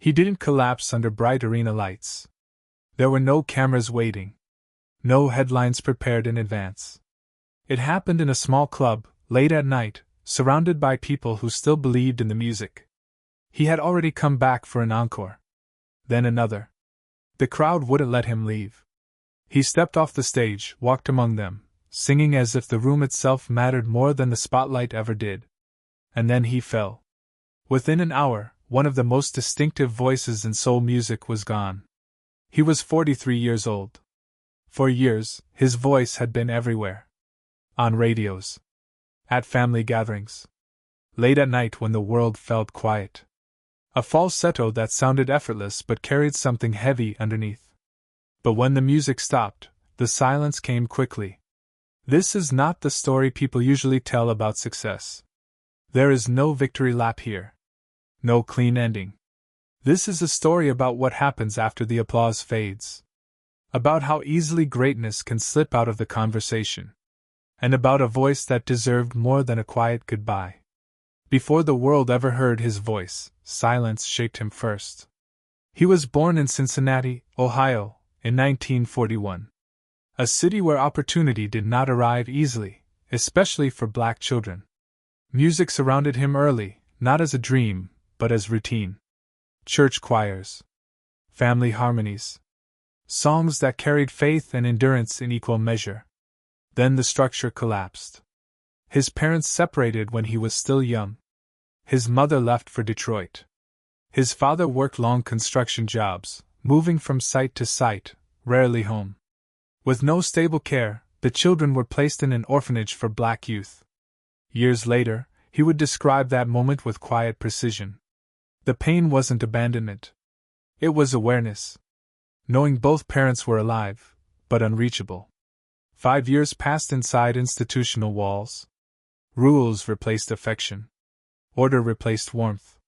He didn't collapse under bright arena lights. There were no cameras waiting. No headlines prepared in advance. It happened in a small club, late at night, surrounded by people who still believed in the music. He had already come back for an encore. Then another. The crowd wouldn't let him leave. He stepped off the stage, walked among them, singing as if the room itself mattered more than the spotlight ever did. And then he fell. Within an hour, one of the most distinctive voices in soul music was gone. He was 43 years old. For years, his voice had been everywhere. On radios. At family gatherings. Late at night when the world felt quiet. A falsetto that sounded effortless but carried something heavy underneath. But when the music stopped, the silence came quickly. This is not the story people usually tell about success. There is no victory lap here. No clean ending. This is a story about what happens after the applause fades. About how easily greatness can slip out of the conversation. And about a voice that deserved more than a quiet goodbye. Before the world ever heard his voice, silence shaped him first. He was born in Cincinnati, Ohio, in 1941. A city where opportunity did not arrive easily, especially for black children. Music surrounded him early, not as a dream, but as routine. Church choirs. Family harmonies. Songs that carried faith and endurance in equal measure. Then the structure collapsed. His parents separated when he was still young. His mother left for Detroit. His father worked long construction jobs, moving from site to site, rarely home. With no stable care, the children were placed in an orphanage for black youth. Years later, he would describe that moment with quiet precision. The pain wasn't abandonment. It was awareness. Knowing both parents were alive, but unreachable. 5 years passed inside institutional walls. Rules replaced affection. Order replaced warmth.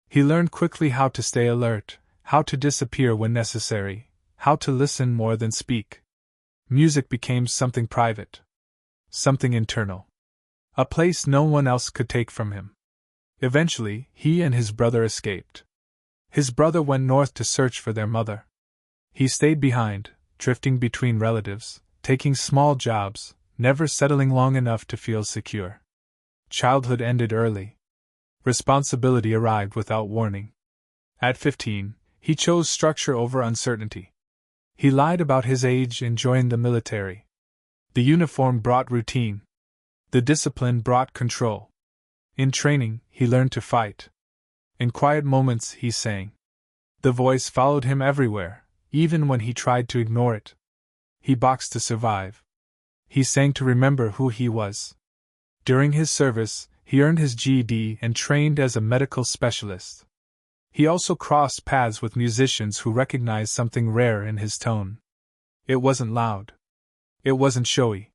He learned quickly how to stay alert, how to disappear when necessary, how to listen more than speak. Music became something private. Something internal. A place no one else could take from him. Eventually, he and his brother escaped. His brother went north to search for their mother. He stayed behind, drifting between relatives, taking small jobs, never settling long enough to feel secure. Childhood ended early. Responsibility arrived without warning. At 15, he chose structure over uncertainty. He lied about his age and joined the military. The uniform brought routine. The discipline brought control. In training, he learned to fight. In quiet moments, he sang. The voice followed him everywhere, even when he tried to ignore it. He boxed to survive. He sang to remember who he was. During his service, he earned his GED and trained as a medical specialist. He also crossed paths with musicians who recognized something rare in his tone. It wasn't loud. It wasn't showy.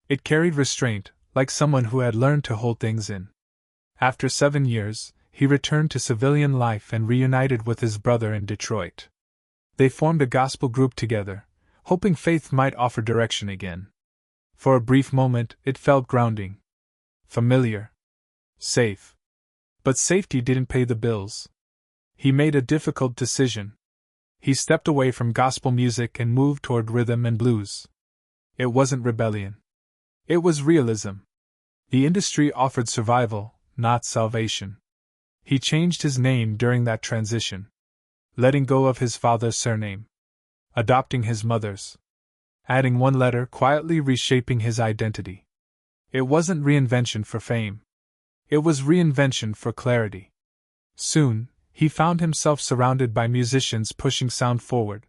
It carried restraint, like someone who had learned to hold things in. After 7 years, he returned to civilian life and reunited with his brother in Detroit. They formed a gospel group together, hoping faith might offer direction again. For a brief moment, it felt grounding. Familiar. Safe. But safety didn't pay the bills. He made a difficult decision. He stepped away from gospel music and moved toward rhythm and blues. It wasn't rebellion. It was realism. The industry offered survival, not salvation. He changed his name during that transition. Letting go of his father's surname. Adopting his mother's. Adding one letter, quietly reshaping his identity. It wasn't reinvention for fame. It was reinvention for clarity. Soon, he found himself surrounded by musicians pushing sound forward.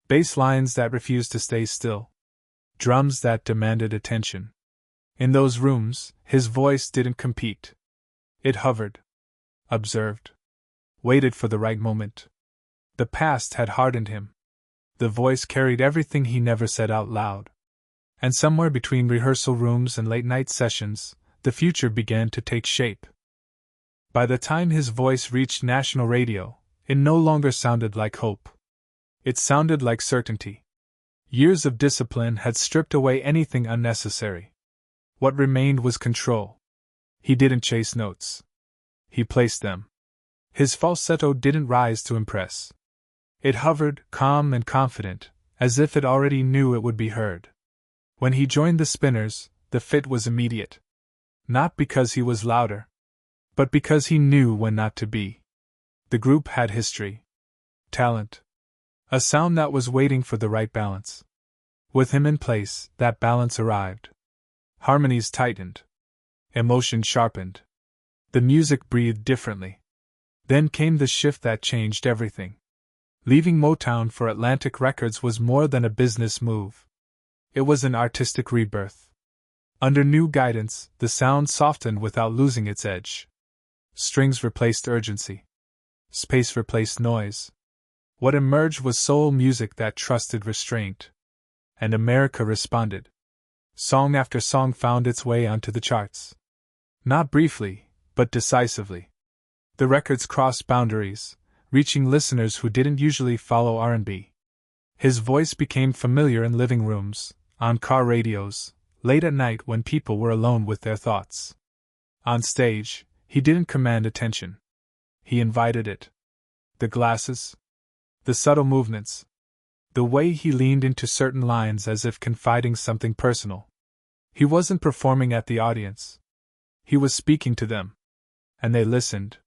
Bass lines that refused to stay still. Drums that demanded attention. In those rooms, his voice didn't compete. It hovered. Observed. Waited for the right moment. The past had hardened him. The voice carried everything he never said out loud. And somewhere between rehearsal rooms and late-night sessions, the future began to take shape. By the time his voice reached national radio, it no longer sounded like hope. It sounded like certainty. Years of discipline had stripped away anything unnecessary. What remained was control. He didn't chase notes. He placed them. His falsetto didn't rise to impress. It hovered, calm and confident, as if it already knew it would be heard. When he joined the Spinners, the fit was immediate. Not because he was louder, but because he knew when not to be. The group had history, talent, a sound that was waiting for the right balance. With him in place, that balance arrived. Harmonies tightened. Emotion sharpened. The music breathed differently. Then came the shift that changed everything. Leaving Motown for Atlantic Records was more than a business move. It was an artistic rebirth. Under new guidance, the sound softened without losing its edge. Strings replaced urgency. Space replaced noise. What emerged was soul music that trusted restraint. And America responded. Song after song found its way onto the charts. Not briefly, but decisively. The records crossed boundaries, reaching listeners who didn't usually follow R&B. His voice became familiar in living rooms, on car radios, late at night when people were alone with their thoughts. On stage, he didn't command attention. He invited it. The glasses, the subtle movements, the way he leaned into certain lines as if confiding something personal. He wasn't performing at the audience. He was speaking to them. And they listened.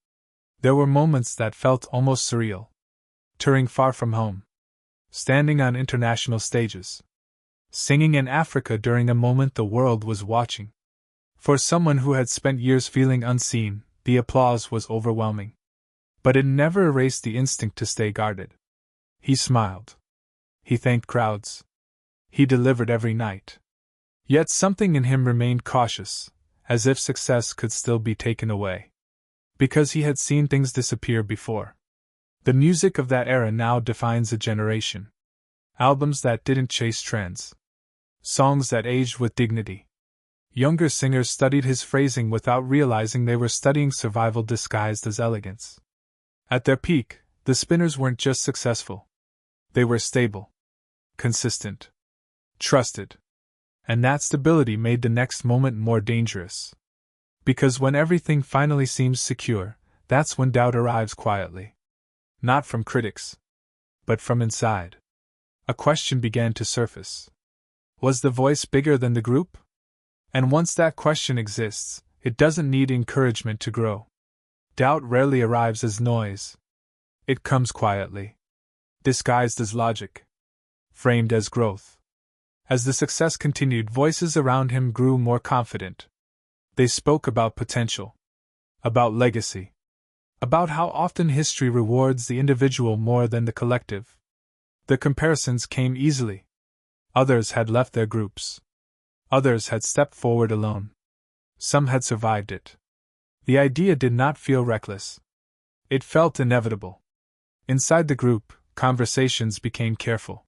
There were moments that felt almost surreal. Touring far from home. Standing on international stages. Singing in Africa during a moment the world was watching. For someone who had spent years feeling unseen, the applause was overwhelming. But it never erased the instinct to stay guarded. He smiled. He thanked crowds. He delivered every night. Yet something in him remained cautious, as if success could still be taken away. Because he had seen things disappear before. The music of that era now defines a generation. Albums that didn't chase trends. Songs that aged with dignity. Younger singers studied his phrasing without realizing they were studying survival disguised as elegance. At their peak, the Spinners weren't just successful. They were stable. Consistent. Trusted. And that stability made the next moment more dangerous. Because when everything finally seems secure, that's when doubt arrives quietly. Not from critics, but from inside. A question began to surface. Was the voice bigger than the group? And once that question exists, it doesn't need encouragement to grow. Doubt rarely arrives as noise. It comes quietly. Disguised as logic. Framed as growth. As the success continued, voices around him grew more confident. They spoke about potential. About legacy. About how often history rewards the individual more than the collective. The comparisons came easily. Others had left their groups. Others had stepped forward alone. Some had survived it. The idea did not feel reckless. It felt inevitable. Inside the group, conversations became careful.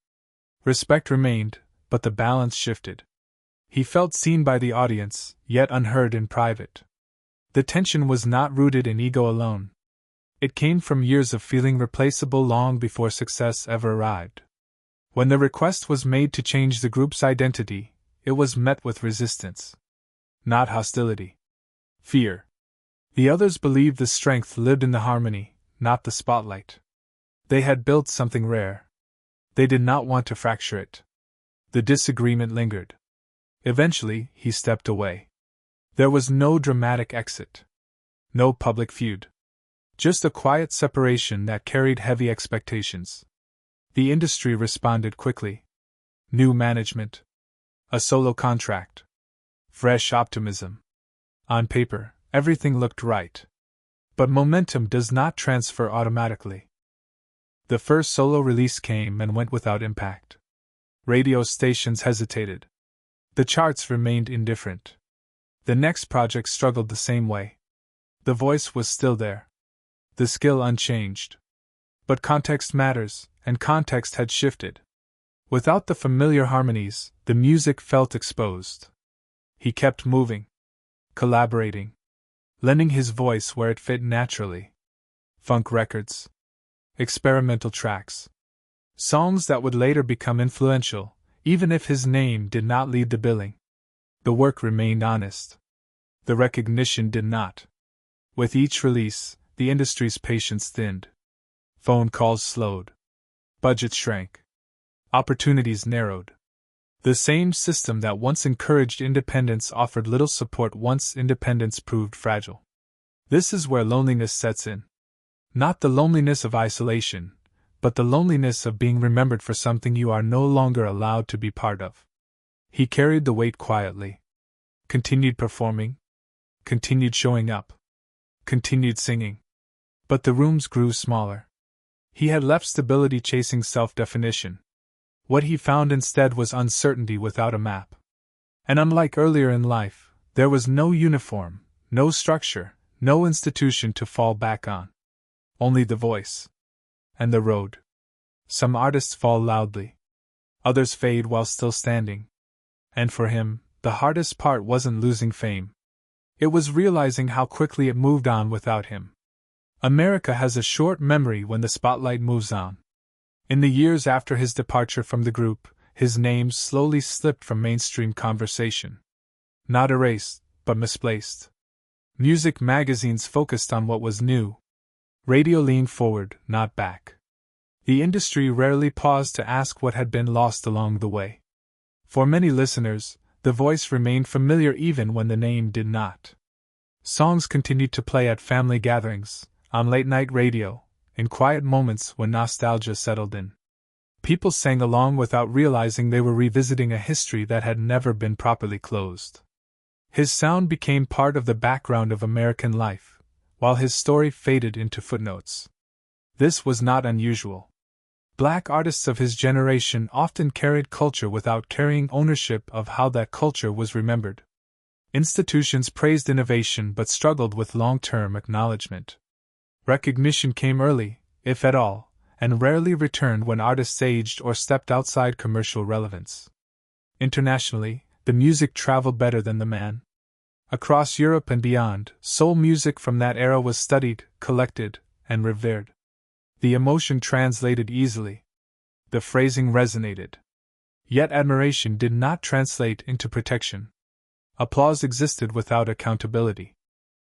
Respect remained, but the balance shifted. He felt seen by the audience, yet unheard in private. The tension was not rooted in ego alone. It came from years of feeling replaceable long before success ever arrived. When the request was made to change the group's identity, it was met with resistance. Not hostility. Fear. The others believed the strength lived in the harmony, not the spotlight. They had built something rare. They did not want to fracture it. The disagreement lingered. Eventually, he stepped away. There was no dramatic exit. No public feud. Just a quiet separation that carried heavy expectations. The industry responded quickly. New management. A solo contract. Fresh optimism. On paper, everything looked right. But momentum does not transfer automatically. The first solo release came and went without impact. Radio stations hesitated. The charts remained indifferent. The next project struggled the same way. The voice was still there. The skill unchanged. But context matters, and context had shifted. Without the familiar harmonies, the music felt exposed. He kept moving. Collaborating. Lending his voice where it fit naturally. Funk records. Experimental tracks. Songs that would later become influential, even if his name did not lead the billing. The work remained honest. The recognition did not. With each release, the industry's patience thinned. Phone calls slowed. Budgets shrank. Opportunities narrowed. The same system that once encouraged independence offered little support once independence proved fragile. This is where loneliness sets in. Not the loneliness of isolation, but the loneliness of being remembered for something you are no longer allowed to be part of. He carried the weight quietly. Continued performing. Continued showing up. Continued singing. But the rooms grew smaller. He had left stability chasing self-definition. What he found instead was uncertainty without a map. And unlike earlier in life, there was no uniform, no structure, no institution to fall back on. Only the voice. And the road. Some artists fall loudly. Others fade while still standing. And for him, the hardest part wasn't losing fame. It was realizing how quickly it moved on without him. America has a short memory when the spotlight moves on. In the years after his departure from the group, his name slowly slipped from mainstream conversation. Not erased, but misplaced. Music magazines focused on what was new. Radio leaned forward, not back. The industry rarely paused to ask what had been lost along the way. For many listeners, the voice remained familiar even when the name did not. Songs continued to play at family gatherings, on late-night radio, in quiet moments when nostalgia settled in. People sang along without realizing they were revisiting a history that had never been properly closed. His sound became part of the background of American life, while his story faded into footnotes. This was not unusual. Black artists of his generation often carried culture without carrying ownership of how that culture was remembered. Institutions praised innovation but struggled with long-term acknowledgement. Recognition came early, if at all, and rarely returned when artists aged or stepped outside commercial relevance. Internationally, the music traveled better than the man. Across Europe and beyond, soul music from that era was studied, collected, and revered. The emotion translated easily. The phrasing resonated. Yet admiration did not translate into protection. Applause existed without accountability.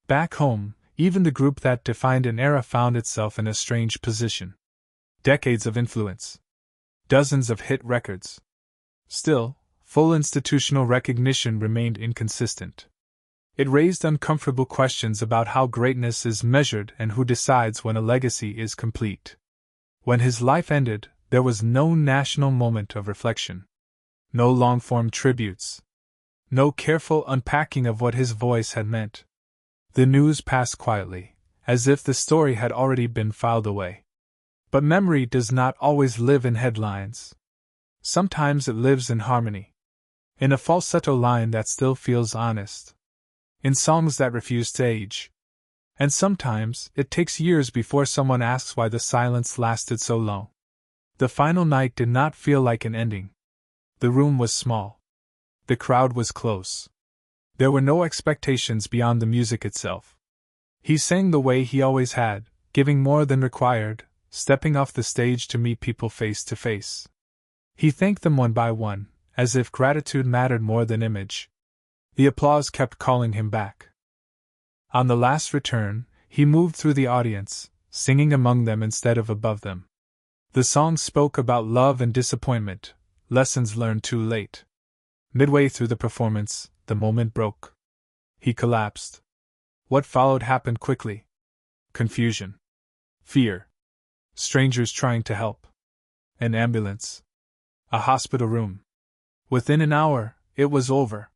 Back home, even the group that defined an era found itself in a strange position. Decades of influence. Dozens of hit records. Still, full institutional recognition remained inconsistent. It raised uncomfortable questions about how greatness is measured and who decides when a legacy is complete. When his life ended, there was no national moment of reflection. No long-form tributes. No careful unpacking of what his voice had meant. The news passed quietly, as if the story had already been filed away. But memory does not always live in headlines. Sometimes it lives in harmony. In a falsetto line that still feels honest. In songs that refuse to age. And sometimes, it takes years before someone asks why the silence lasted so long. The final night did not feel like an ending. The room was small. The crowd was close. There were no expectations beyond the music itself. He sang the way he always had, giving more than required, stepping off the stage to meet people face to face. He thanked them one by one, as if gratitude mattered more than image. The applause kept calling him back. On the last return, he moved through the audience, singing among them instead of above them. The song spoke about love and disappointment, lessons learned too late. Midway through the performance, the moment broke. He collapsed. What followed happened quickly. Confusion. Fear. Strangers trying to help. An ambulance. A hospital room. Within an hour, it was over.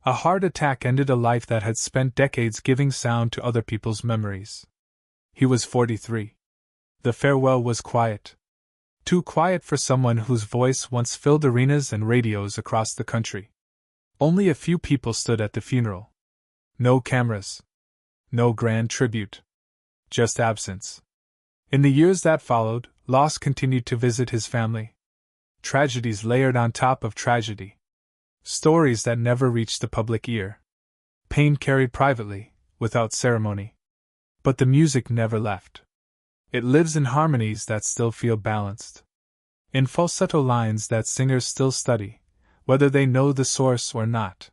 A heart attack ended a life that had spent decades giving sound to other people's memories. He was 43. The farewell was quiet. Too quiet for someone whose voice once filled arenas and radios across the country. Only a few people stood at the funeral. No cameras. No grand tribute. Just absence. In the years that followed, loss continued to visit his family. Tragedies layered on top of tragedy. Stories that never reached the public ear. Pain carried privately, without ceremony. But the music never left. It lives in harmonies that still feel balanced. In falsetto lines that singers still study, whether they know the source or not.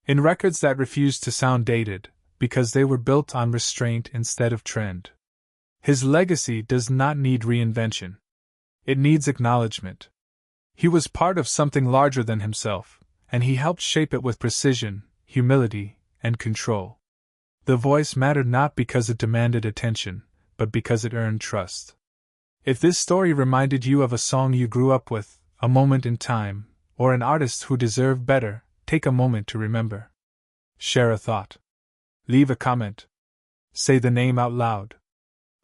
In records that refuse to sound dated, because they were built on restraint instead of trend. His legacy does not need reinvention. It needs acknowledgement. He was part of something larger than himself, and he helped shape it with precision, humility, and control. The voice mattered not because it demanded attention, but because it earned trust. If this story reminded you of a song you grew up with, a moment in time, or an artist who deserved better, take a moment to remember. Share a thought. Leave a comment. Say the name out loud.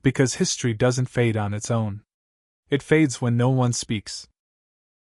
Because history doesn't fade on its own. It fades when no one speaks.